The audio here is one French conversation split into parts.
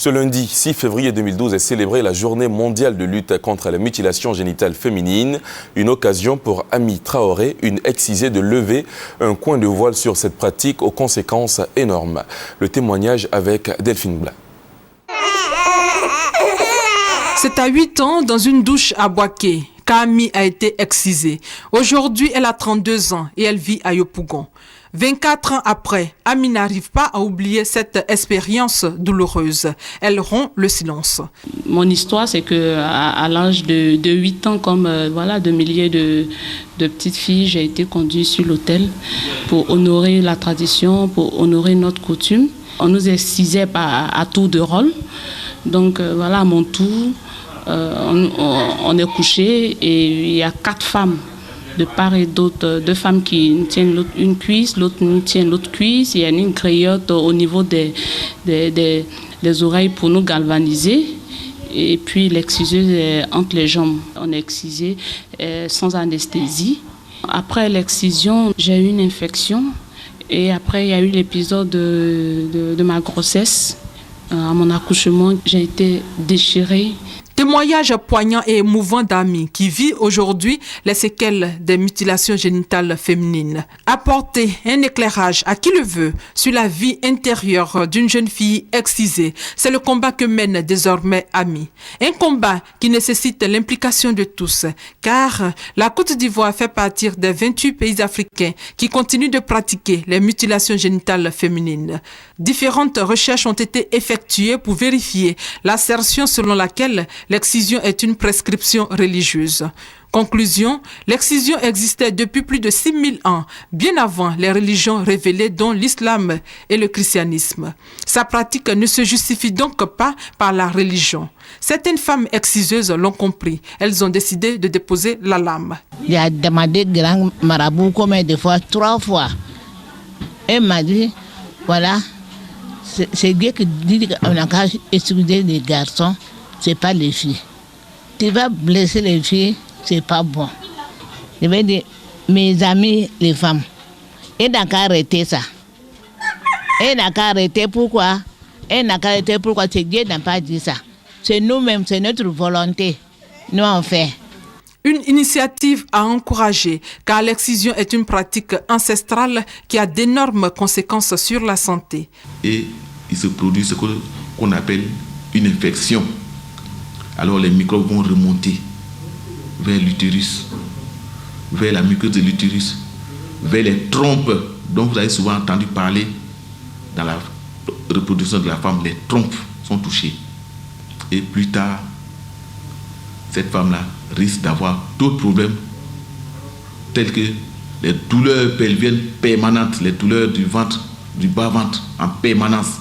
Ce lundi 6 février 2012 est célébrée la journée mondiale de lutte contre la mutilation génitale féminine. Une occasion pour Ami Traoré, une excisée, de lever un coin de voile sur cette pratique aux conséquences énormes. Le témoignage avec Delphine Blas. C'est à 8 ans, dans une douche à Boaké, qu'Ami a été excisée. Aujourd'hui, elle a 32 ans et elle vit à Yopougon. 24 ans après, Ami n'arrive pas à oublier cette expérience douloureuse. Elle rompt le silence. Mon histoire, c'est qu'à l'âge de 8 ans, comme de milliers de petites filles, j'ai été conduite sur l'autel pour honorer la tradition, pour honorer notre coutume. On nous excisait à tour de rôle. Donc à mon tour, on est couché et il y a 4 femmes de part et d'autre, 2 femmes qui tiennent une cuisse, l'autre tient l'autre cuisse. Il y a une griotte au niveau des oreilles pour nous galvaniser. Et puis l'exciseuse entre les jambes. On est excisé sans anesthésie. Après l'excision, j'ai eu une infection. Et après, il y a eu l'épisode de ma grossesse. À mon accouchement, j'ai été déchirée. Témoignage poignant et émouvant d'Ami qui vit aujourd'hui les séquelles des mutilations génitales féminines. Apporter un éclairage à qui le veut sur la vie intérieure d'une jeune fille excisée, c'est le combat que mène désormais Ami. Un combat qui nécessite l'implication de tous, car la Côte d'Ivoire fait partie des 28 pays africains qui continuent de pratiquer les mutilations génitales féminines. Différentes recherches ont été effectuées pour vérifier l'assertion selon laquelle l'excision est une prescription religieuse. Conclusion, l'excision existait depuis plus de 6000 ans, bien avant les religions révélées dont l'islam et le christianisme. Sa pratique ne se justifie donc pas par la religion. Certaines femmes exciseuses l'ont compris. Elles ont décidé de déposer la lame. Il a demandé grand marabout combien de fois? 3 fois. Elle m'a dit, voilà, c'est Dieu qui dit qu'on a qu'à excuser les garçons. C'est pas les filles. Tu vas blesser les filles, c'est pas bon. Je vais dire, mes amis, les femmes, elle n'a qu'à arrêter ça. Elle n'a qu'à arrêter, pourquoi? Elle n'a qu'à arrêter, pourquoi? C'est Dieu n'a pas dit ça. C'est nous-mêmes, c'est notre volonté. Nous on fait. Une initiative à encourager, car l'excision est une pratique ancestrale qui a d'énormes conséquences sur la santé. Et il se produit ce qu'on appelle une infection. Alors les microbes vont remonter vers l'utérus, vers la muqueuse de l'utérus, vers les trompes dont vous avez souvent entendu parler dans la reproduction de la femme. Les trompes sont touchées. Et plus tard, cette femme-là risque d'avoir d'autres problèmes tels que les douleurs pelviennes permanentes, les douleurs du ventre, du bas-ventre en permanence,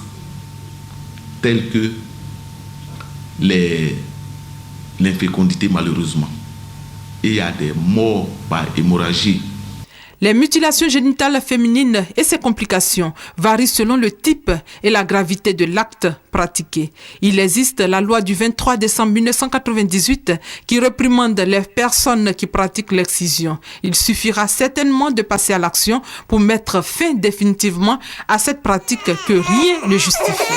tels que l'infécondité malheureusement. Et il y a des morts par hémorragie. Les mutilations génitales féminines et ses complications varient selon le type et la gravité de l'acte pratiqué. Il existe la loi du 23 décembre 1998 qui réprimande les personnes qui pratiquent l'excision. Il suffira certainement de passer à l'action pour mettre fin définitivement à cette pratique que rien ne justifie.